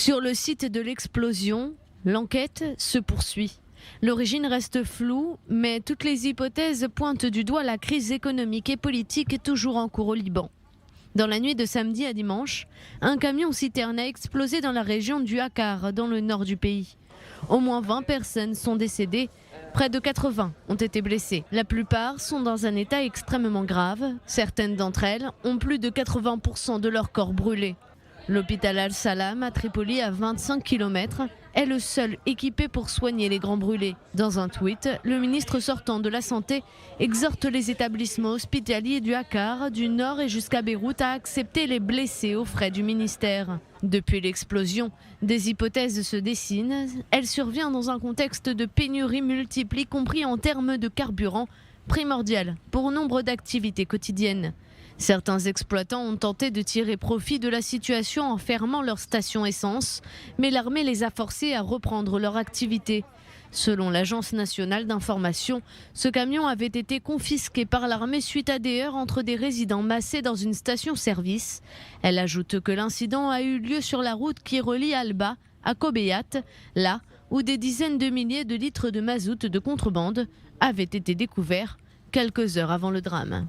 Sur le site de l'explosion, l'enquête se poursuit. L'origine reste floue, mais toutes les hypothèses pointent du doigt la crise économique et politique toujours en cours au Liban. Dans la nuit de samedi à dimanche, un camion-citerne a explosé dans la région du Akkar, dans le nord du pays. Au moins 20 personnes sont décédées, près de 80 ont été blessées. La plupart sont dans un état extrêmement grave. Certaines d'entre elles ont plus de 80% de leur corps brûlé. L'hôpital Al-Salam à Tripoli, à 25 km, est le seul équipé pour soigner les grands brûlés. Dans un tweet, le ministre sortant de la Santé exhorte les établissements hospitaliers du Akkar, du Nord et jusqu'à Beyrouth à accepter les blessés aux frais du ministère. Depuis l'explosion, des hypothèses se dessinent. Elle survient dans un contexte de pénurie multiple, y compris en termes de carburant, primordial pour nombre d'activités quotidiennes. Certains exploitants ont tenté de tirer profit de la situation en fermant leurs stations essence, mais l'armée les a forcés à reprendre leur activité. Selon l'Agence nationale d'information, ce camion avait été confisqué par l'armée suite à des heurts entre des résidents massés dans une station-service. Elle ajoute que l'incident a eu lieu sur la route qui relie Alba à Kobeyat, là où des dizaines de milliers de litres de mazout de contrebande avaient été découverts quelques heures avant le drame.